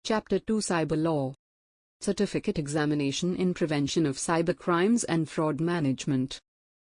Chapter 2 Cyber Law. Certificate Examination in Prevention of Cybercrimes and Fraud Management.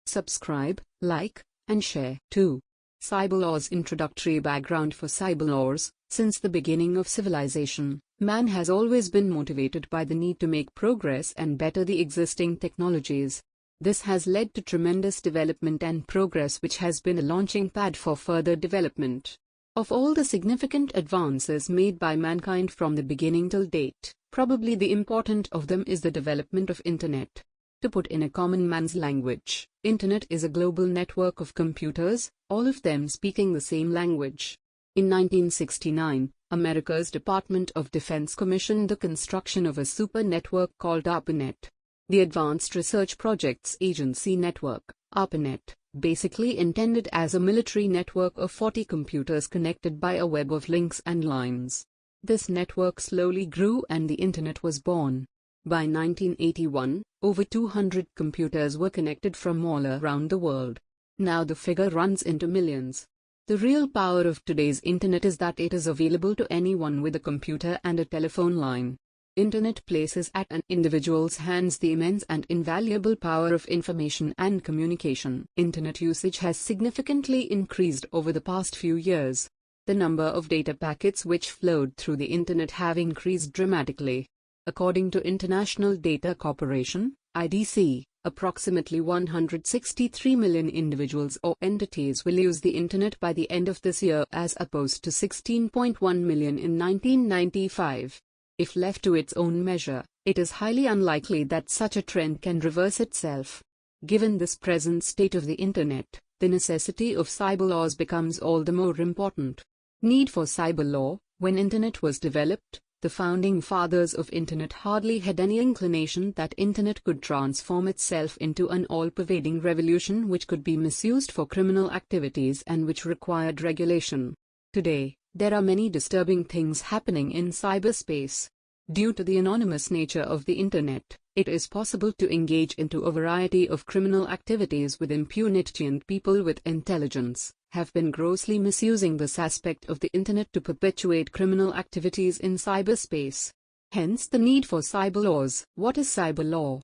Subscribe, like, and share. 2. Cyber Laws. Introductory background for cyber laws. Since the beginning of civilization, man has always been motivated by the need to make progress and better the existing technologies. This has led to tremendous development and progress, which has been a launching pad for further development. Of all the significant advances made by mankind from the beginning till date, probably the important of them is the development of Internet. To put in a common man's language, Internet is a global network of computers, all of them speaking the same language. In 1969, America's Department of Defense commissioned the construction of a super network called ARPANET. The Advanced Research Projects Agency Network, ARPANET, basically intended as a military network of 40 computers connected by a web of links and lines. This network slowly grew and the Internet was born. By 1981, over 200 computers were connected from all around the world. Now the figure runs into millions. The real power of today's Internet is that it is available to anyone with a computer and a telephone line. Internet places at an individual's hands the immense and invaluable power of information and communication. Internet usage has significantly increased over the past few years. The number of data packets which flowed through the Internet have increased dramatically. According to International Data Corporation, IDC, approximately 163 million individuals or entities will use the Internet by the end of this year, as opposed to 16.1 million in 1995. If left to its own measure, it is highly unlikely that such a trend can reverse itself. Given this present state of the Internet, the necessity of cyber laws becomes all the more important. Need for cyber law. When Internet was developed, the founding fathers of Internet hardly had any inclination that Internet could transform itself into an all-pervading revolution which could be misused for criminal activities and which required regulation. Today, there are many disturbing things happening in cyberspace. Due to the anonymous nature of the Internet, it is possible to engage into a variety of criminal activities with impunity, and people with intelligence have been grossly misusing this aspect of the Internet to perpetuate criminal activities in cyberspace. Hence the need for cyber laws. What is cyber law?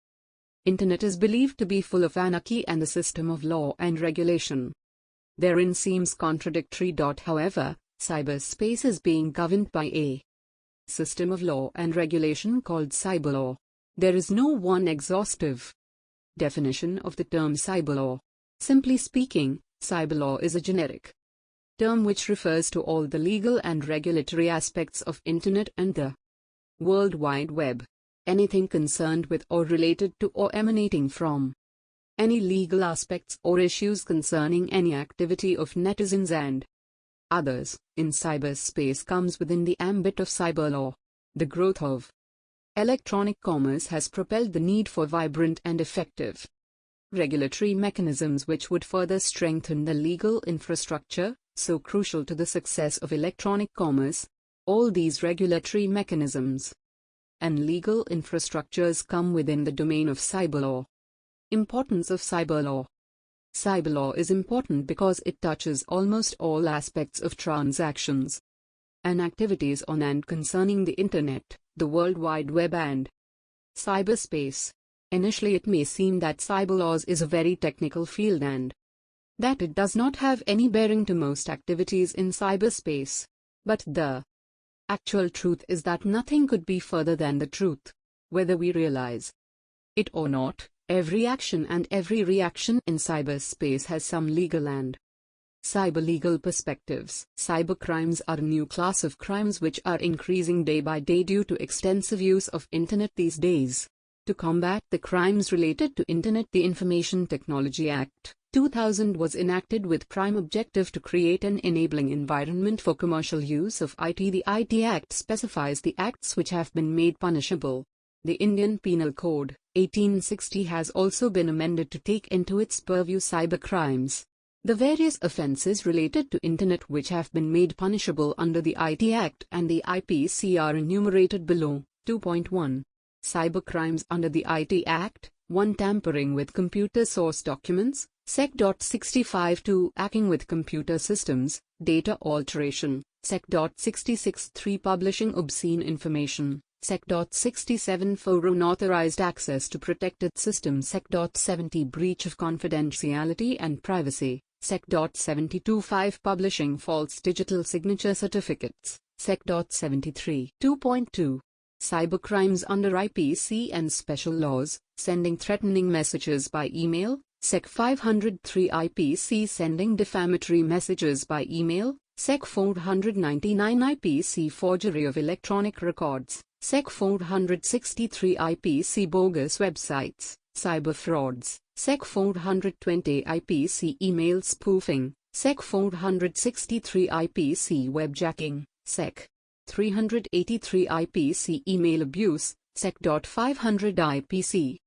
Internet is believed to be full of anarchy and the system of law and regulation therein seems contradictory. However, cyberspace is being governed by a system of law and regulation called cyber law. There is no one exhaustive definition of the term cyber law. Simply speaking, cyber law is a generic term which refers to all the legal and regulatory aspects of Internet and the World Wide Web. Anything concerned with or related to or emanating from any legal aspects or issues concerning any activity of netizens and others in cyberspace comes within the ambit of cyber law. The growth of electronic commerce has propelled the need for vibrant and effective regulatory mechanisms which would further strengthen the legal infrastructure, so crucial to the success of electronic commerce. All these regulatory mechanisms and legal infrastructures come within the domain of cyber law. Importance of cyber law. Cyber law is important because it touches almost all aspects of transactions and activities on and concerning the Internet, the World Wide Web and cyberspace. Initially it may seem that cyber laws is a very technical field and that it does not have any bearing to most activities in cyberspace. But the actual truth is that nothing could be further than the truth. Whether we realize it or not, every action and every reaction in cyberspace has some legal and cyber-legal perspectives. Cybercrimes are a new class of crimes which are increasing day by day due to extensive use of Internet these days. To combat the crimes related to Internet, the Information Technology Act, 2000 was enacted with prime objective to create an enabling environment for commercial use of IT. The IT Act specifies the acts which have been made punishable. The Indian Penal Code, 1860 has also been amended to take into its purview cybercrimes. The various offences related to Internet which have been made punishable under the IT Act and the IPC are enumerated below. 2.1. Cybercrimes under the IT Act. 1. Tampering with computer source documents. Sec. 65. 2. Hacking with computer systems, data alteration, Sec.66(3) Publishing obscene information. Sec.67(4) Unauthorized access to protected systems. Sec.70 Breach of confidentiality and privacy. Sec.72(5) Publishing false digital signature certificates. Sec.73 2.2 Cybercrimes under IPC and special laws, sending threatening messages by email. Sec. 503 IPC Sending defamatory messages by email. Sec. 499 IPC Forgery of electronic records. Sec. 463 IPC Bogus websites, cyber frauds. Sec. 420 IPC Email spoofing. Sec. 463 IPC Webjacking. Sec. 383 IPC Email abuse. Sec.500 IPC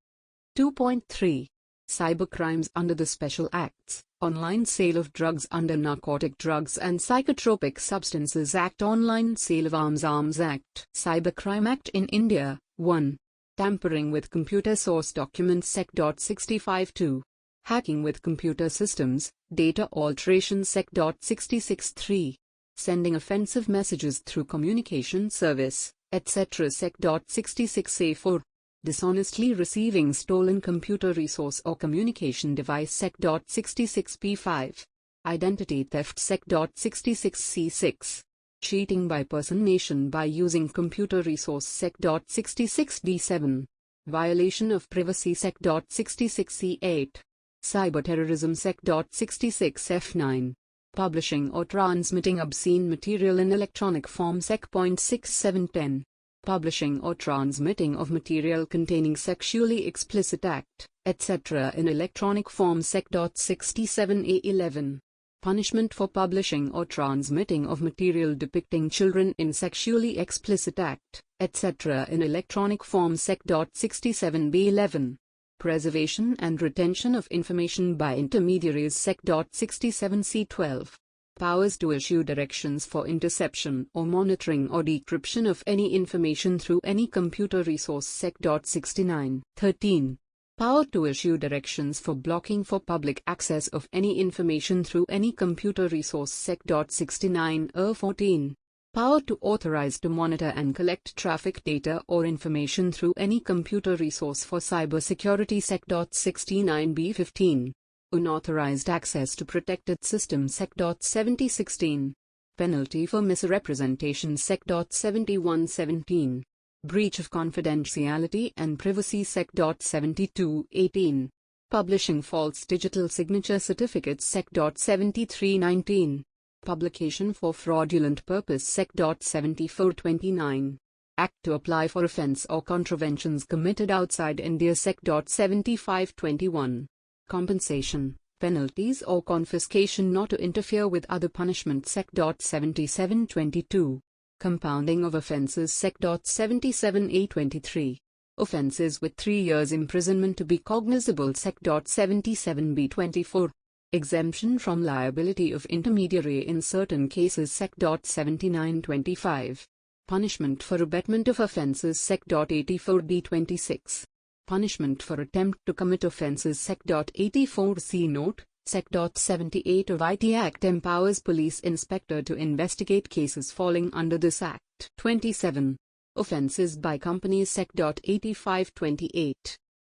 2.3 Cybercrimes under the Special Acts. Online sale of drugs under Narcotic Drugs and Psychotropic Substances Act. Online sale of Arms Act. Cybercrime Act in India. 1. Tampering with computer source documents. Sec.65(2) Hacking with computer systems, data alteration. Sec.66(3) Sending offensive messages through communication service, etc. Sec.66(4) Dishonestly receiving stolen computer resource or communication device. Sec.66(5) Identity theft. Sec.66(6) Cheating by personation by using computer resource. Sec.66(7) Violation of privacy. Sec.66(8) Cyberterrorism. Sec.66(9) Publishing or transmitting obscene material in electronic form. Sec.6710 Publishing or transmitting of material containing sexually explicit act, etc. in electronic form. Sec.67A11 Punishment for publishing or transmitting of material depicting children in sexually explicit act, etc. in electronic form. Sec.67B11 Preservation and retention of information by intermediaries. Sec.67C12 Powers to issue directions for interception or monitoring or decryption of any information through any computer resource. Sec.6913 Power to issue directions for blocking for public access of any information through any computer resource. Sec.6914 Power to authorize to monitor and collect traffic data or information through any computer resource for cybersecurity. Sec.69B15 Unauthorized access to protected systems. Sec.7016 Penalty for misrepresentation. Sec.7117 Breach of confidentiality and privacy. Sec.7218 Publishing false digital signature certificates. Sec.7319 Publication for fraudulent purpose. Sec.7429 Act to apply for offense or contraventions committed outside India. Sec.7521 Compensation, penalties or confiscation not to interfere with other punishment. Sec.7722 Compounding of offences. Sec.77A23 Offences with 3 years imprisonment to be cognizable. Sec.77B24 Exemption from liability of intermediary in certain cases. Sec.7925 Punishment for abetment of offences. Sec.84B26 Punishment for attempt to commit offences. Sec.84C Note. Sec.78 of IT Act empowers police inspector to investigate cases falling under this Act. 27. Offences by companies. Sec.8528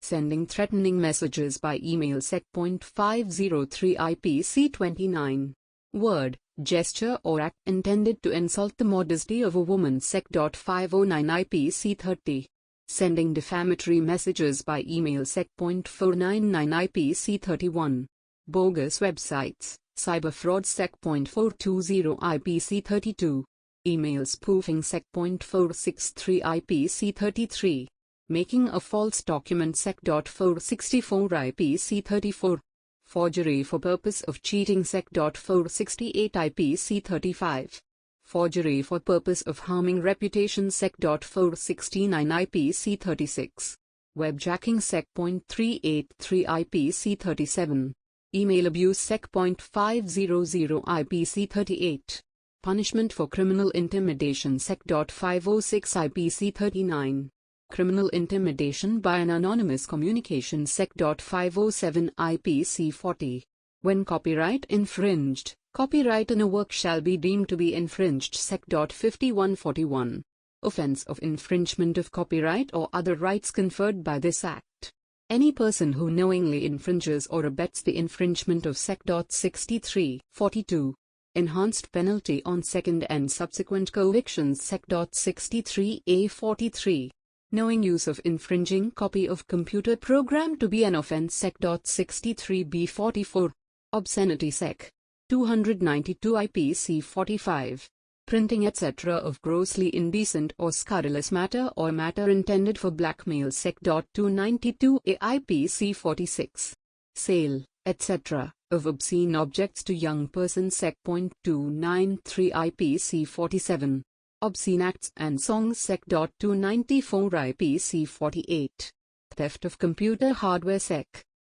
Sending threatening messages by email. Sec.503 IPC 29 Word, gesture or act intended to insult the modesty of a woman. Sec.509 IPC 30 Sending defamatory messages by email. Sec.499 IPC 31 Bogus websites, cyber fraud. Sec.420 IPC 32 Email spoofing. Sec.463 IPC 33 Making a false document. Sec.464 IPC 34 Forgery for purpose of cheating. Sec.468 IPC 35 Forgery for purpose of harming reputation. Sec.469 IPC 36 Webjacking. Sec.383 IPC 37 Email abuse. Sec.500 IPC 38 Punishment for criminal intimidation. Sec.506 IPC 39 Criminal intimidation by an anonymous communication. Sec.507 IPC 40 When copyright infringed, Copyright in a work shall be deemed to be infringed. Sec. 5141. Offense of infringement of copyright or other rights conferred by this Act. Any person who knowingly infringes or abets the infringement of Sec. 6342. Enhanced penalty on second and subsequent convictions. Sec. 63A43. Knowing use of infringing copy of computer program to be an offense. Sec. 63B44. Obscenity. Sec. 292 IPC 45. Printing etc. of grossly indecent or scurrilous matter or matter intended for blackmail. Sec. 292 AIPC 46. Sale, etc. of obscene objects to young persons. Sec. 293 IPC 47. Obscene acts and songs. Sec. 294 IPC 48. Theft of computer hardware. Sec.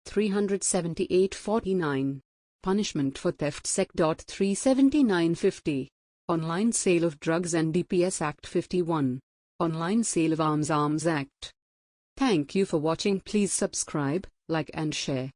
378-49. Punishment for theft. Sec. 379-50. Online sale of drugs and DPS Act 51. Online sale of Arms Act. Thank you for watching. Please subscribe, like and share.